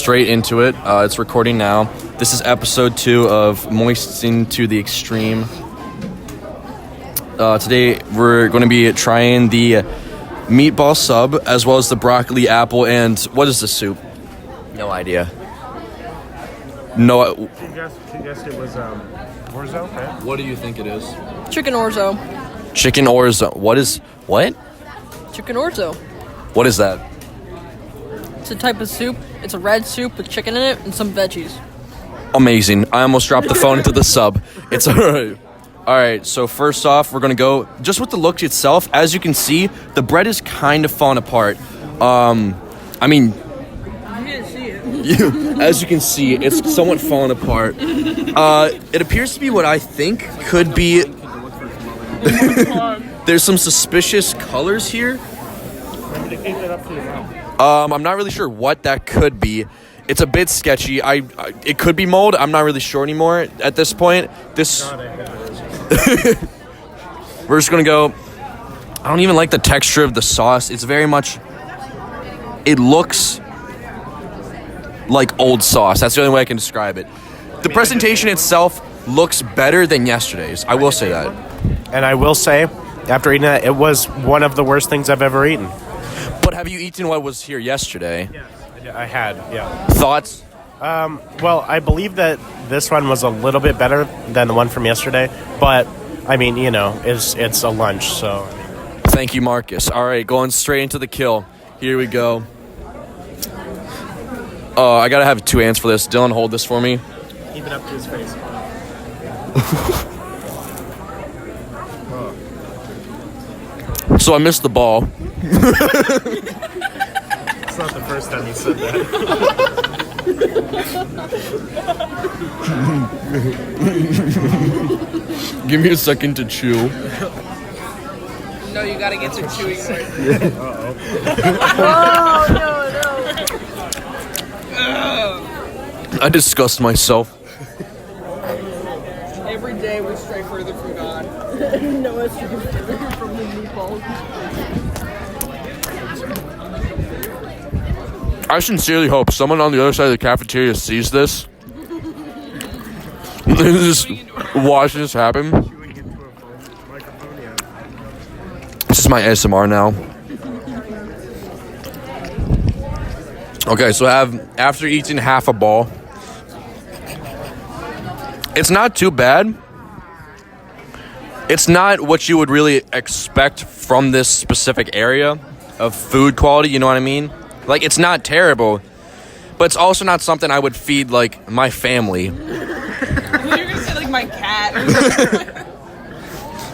straight into it. It's recording now. This is episode 2 of Moistened to the Extreme. Today we're going to be trying the meatball sub as well as the broccoli apple and what is the soup? No idea. No. She guessed it was orzo. Okay. What do you think it is? Chicken orzo. Chicken orzo. What? Chicken orzo. What is that? It's a type of soup. It's a red soup with chicken in it and some veggies. Amazing. I almost dropped the phone into the sub. It's alright. Alright, so first off, we're going to go just with the look itself. As you can see, the bread is kind of falling apart. You can't see it. As you can see, it's somewhat falling apart. It appears to be what I think could be... There's some suspicious colors here. I'm not really sure what that could be. It's a bit sketchy. It could be mold. I'm not really sure anymore at this point. We're just gonna go. I don't even like the texture of the sauce. It's very much. It looks like old sauce. That's the only way I can describe it. The presentation itself looks better than yesterday's. I will say that. And I will say, after eating it, it was one of the worst things I've ever eaten. But have you eaten what was here yesterday? Yes, I had, yeah. Thoughts? Well, I believe that this one was a little bit better than the one from yesterday, but, I mean, you know, it's a lunch, so... Thank you, Marcus. All right, going straight into the kill. Here we go. I gotta have 2 hands for this. Dylan, hold this for me. Keep it up to his face. So I missed the ball. It's not the first time you said that. Give me a second to chew. No, you gotta get to chewing right. I disgust myself. Every day we stray further from God. No, it's from the meatballs. I sincerely hope someone on the other side of the cafeteria sees this. And just watch this happen. This is my ASMR now. Okay, so after eating half a ball, it's not too bad. It's not what you would really expect from this specific area of food quality, you know what I mean? Like, it's not terrible, but it's also not something I would feed, like, my family. You're gonna say, like, my cat.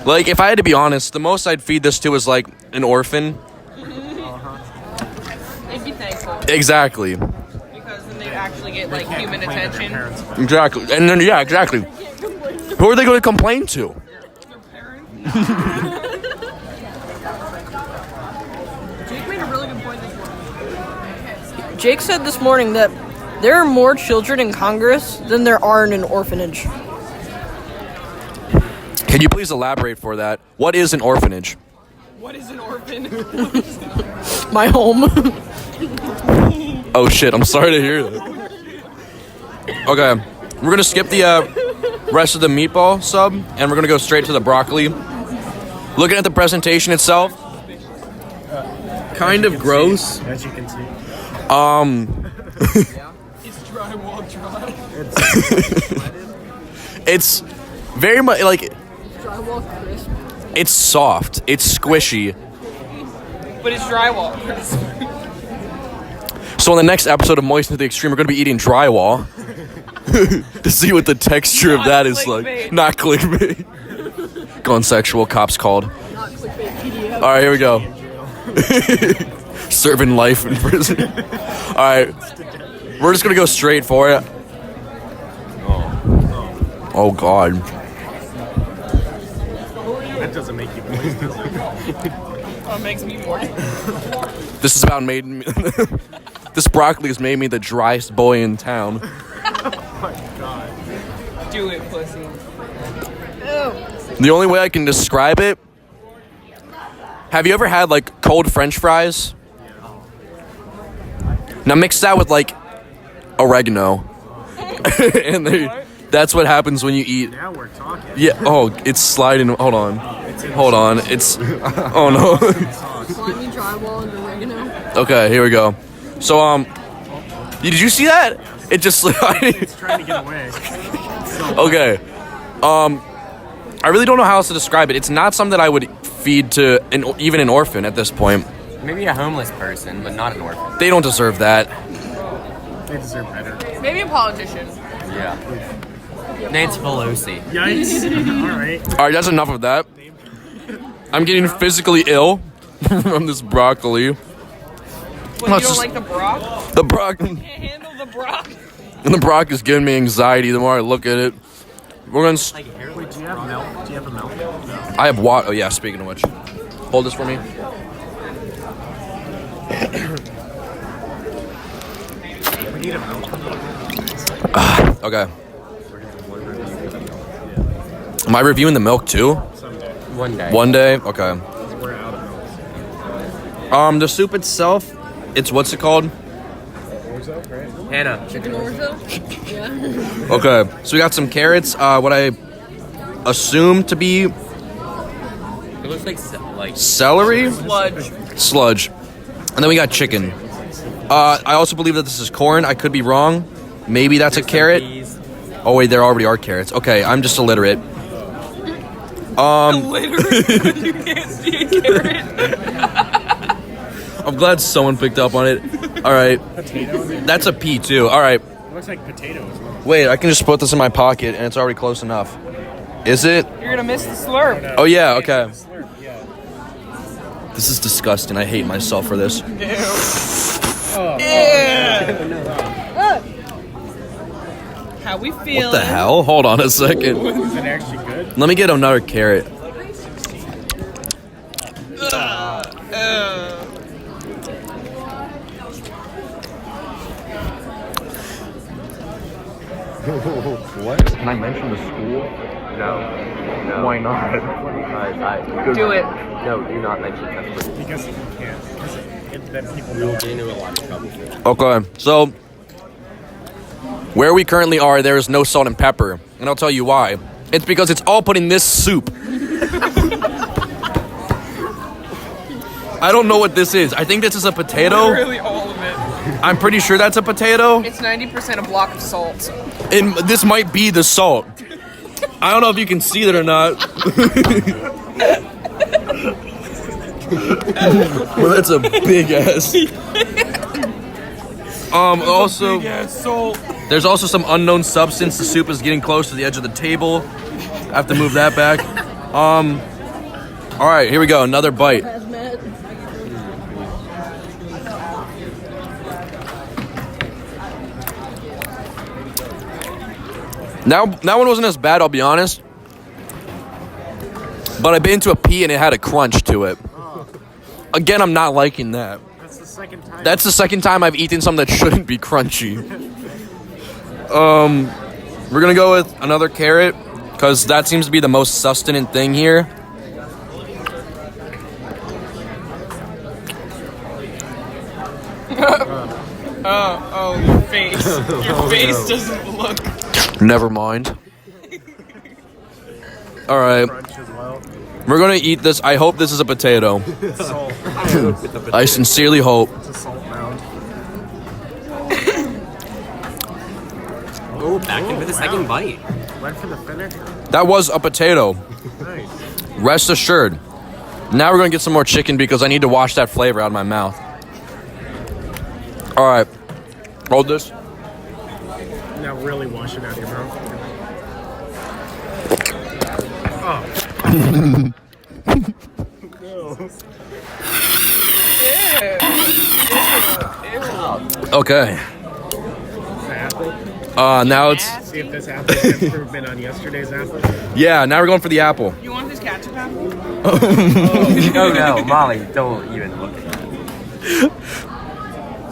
Like, if I had to be honest, the most I'd feed this to is, like, an orphan. They'd be thankful. Exactly. Because then they'd actually get, like, human attention. Exactly. And then, yeah, exactly. Who are they going to complain to? Your parents? Jake made a really good point this morning. Jake said this morning that there are more children in Congress than there are in an orphanage. Can you please elaborate for that? What is an orphanage? What is an orphan? My home. Oh shit, I'm sorry to hear that. Okay, we're going to skip the rest of the meatball sub, and we're going to go straight to the broccoli. Looking at the presentation itself, kind of gross. As you can see. It's drywall dry. It's very much like... Drywall crisp. It's soft. It's squishy. But it's drywall crisp. So in the next episode of Moistened to the Extreme, we're going to be eating drywall. To see what the texture of that is like. Not clickbait. Gone sexual, cops called. Not clickbait PDF. Alright, here we go. Serving life in prison. Alright. We're just going to go straight for it. Oh, God. That doesn't make you moist, does it? Oh, it makes me moist. This is about made me... This broccoli has made me the driest boy in town. Oh my God. Do it, pussy. The only way I can describe it... Have you ever had, like, cold French fries? Now mix that with, like, oregano. And that's what happens when you eat. Now we're talking. Yeah. Oh, it's sliding. Hold on. It's. Oh no. Slimy drywall and oregano. Okay, here we go. So did you see that? It just. It's trying to get away. Okay. I really don't know how else to describe it. It's not something that I would feed to even an orphan at this point. Maybe a homeless person, but not an orphan. They don't deserve that. They deserve better. Maybe a politician. Yeah. Nancy Pelosi. Yikes. All right. All right, that's enough of that. I'm getting physically ill from this broccoli. What, you don't like the brock? The brock. Can't handle the brock. And the brock is giving me anxiety the more I look at it. We're gonna. Wait, do you have milk? Do you have a milk? I have water. Oh yeah. Speaking of which, hold this for me. We need a milk. Okay. Am I reviewing the milk too? One day. One day. Okay. We're out of milk. The soup itself, it's what's it called? Hannah. Chicken orzo? Yeah. Okay. So we got some carrots. What I assume to be It looks like celery. Sludge. And then we got chicken. I also believe that this is corn. I could be wrong. Maybe that's a carrot. peas. Oh wait, there already are carrots. Okay, I'm just illiterate. Illiterate. You can't see a carrot. I'm glad someone picked up on it. All right. That's a pea too. All right. It looks like potato as well. Wait, I can just put this in my pocket and it's already close enough. Is it? You're gonna miss the slurp. Oh yeah. Okay. Slurp, yeah. This is disgusting. I hate myself for this. How we feeling? What the hell? Hold on a second. Is it actually good? Let me get another carrot. What? Can I mention the school? No. Why not? Do it. No, do not mention that. Because you can't. Then people know. Get into a lot of trouble. Okay, so where we currently are, there is no salt and pepper, and I'll tell you why. It's because it's all put in this soup. I don't know what this is. I think this is a potato. Really, all of it. I'm pretty sure that's a potato. It's 90% a block of salt. And this might be the salt. I don't know if you can see it or not. Well, that's a big ass. Also, there's also some unknown substance. The soup is getting close to the edge of the table. I have to move that back. All right, here we go. Another bite. Now, that one wasn't as bad, I'll be honest. But I bit into a pea and it had a crunch to it. Again, I'm not liking that. That's the second time. That's the second time I've eaten something that shouldn't be crunchy. We're gonna go with another carrot because that seems to be the most sustenance thing here. Oh, your face. Your face doesn't look. Never mind. All right, Crunch as well. we're gonna eat this. I hope this is a potato. Salt. I sincerely hope. It's a salt mound. Oh, back in for the second bite. Went for the finish. That was a potato. Nice. Rest assured. Now we're gonna get some more chicken because I need to wash that flavor out of my mouth. All right, hold this. Now really wash it out of your mouth. Oh. Okay. Apple. Now it's See if this apple is improvement on yesterday's apple. yeah. Now we're going for the apple. You want this ketchup apple? Oh no, Molly, don't even look at that.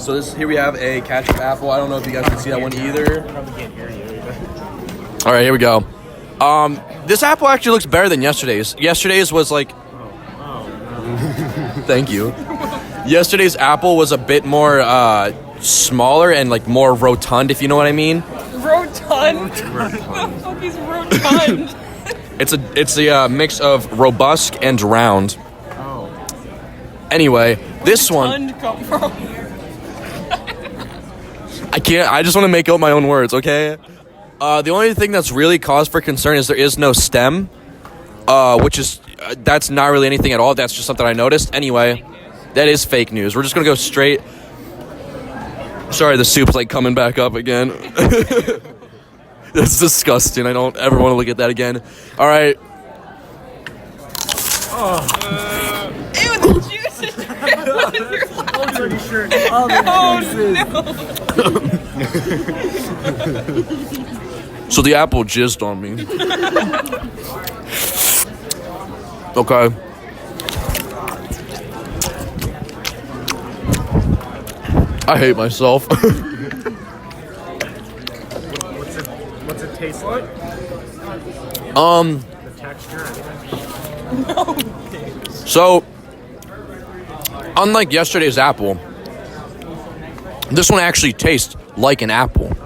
So here we have a ketchup apple. I don't know if you guys can see that one either. Probably can't hear you. All right, here we go. This apple actually looks better than yesterday's. Yesterday's was like, thank you. Yesterday's apple was a bit more smaller and like more rotund, if you know what I mean. Rotund? What the fuck is rotund? It's a mix of robust and round. Oh. Anyway, this one Rotund come from? I can't. I just want to make out my own words, okay? The only thing that's really cause for concern is there is no stem, which is that's not really anything at all. That's just something I noticed. Anyway, that is fake news. We're just gonna go straight. Sorry, the soup's like coming back up again. That's disgusting. I don't ever want to look at that again. All right. Ew, the juice is in your So the apple jizzed on me. Okay. I hate myself. What's it taste like? The Texture. So, unlike yesterday's apple, this one actually tastes like an apple.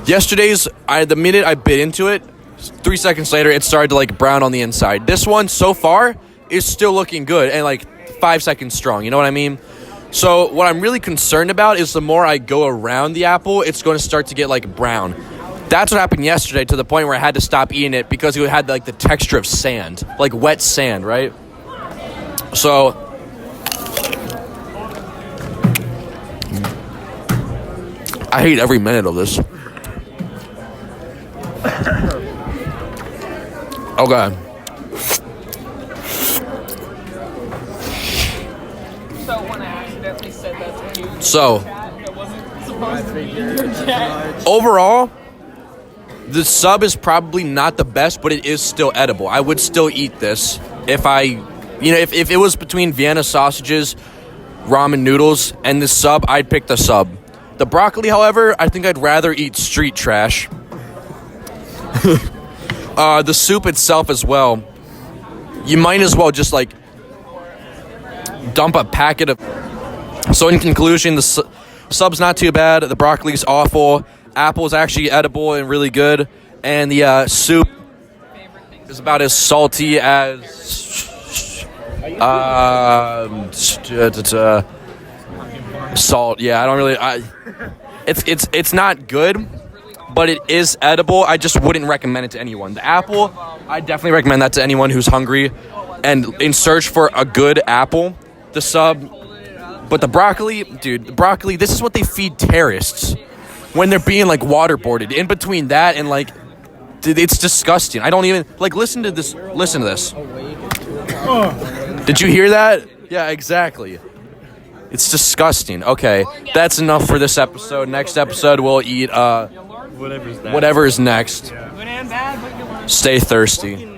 Yesterday's, the minute I bit into it, 3 seconds later, it started to like brown on the inside. This one, so far, is still looking good and like 5 seconds strong. You know what I mean? So what I'm really concerned about is the more I go around the apple, it's going to start to get like brown. That's what happened yesterday to the point where I had to stop eating it because it had like the texture of sand, like wet sand, right? So I hate every minute of this. Okay. So when I accidentally said that to you, So that wasn't supposed to be in your chat. overall, the sub is probably not the best, but it is still edible. I would still eat this if if it was between Vienna sausages, ramen noodles, and the sub, I'd pick the sub. The broccoli, however, I think I'd rather eat street trash. The soup itself as well. You might as well just like dump a packet of. So in conclusion, the sub's not too bad. The broccoli's awful. Apple's actually edible and really good. And the soup is about as salty as salt. Yeah, I don't really. It's not good, but it is edible. I just wouldn't recommend it to anyone. The apple, I definitely recommend that to anyone who's hungry and in search for a good apple. The sub, but the broccoli, dude, the broccoli. This is what they feed terrorists when they're being like waterboarded. In between that and like, dude, it's disgusting. I don't even like listen to this. Listen to this. Did you hear that? Yeah, exactly. It's disgusting. Okay, that's enough for this episode. Next episode, we'll eat whatever is next. Stay thirsty.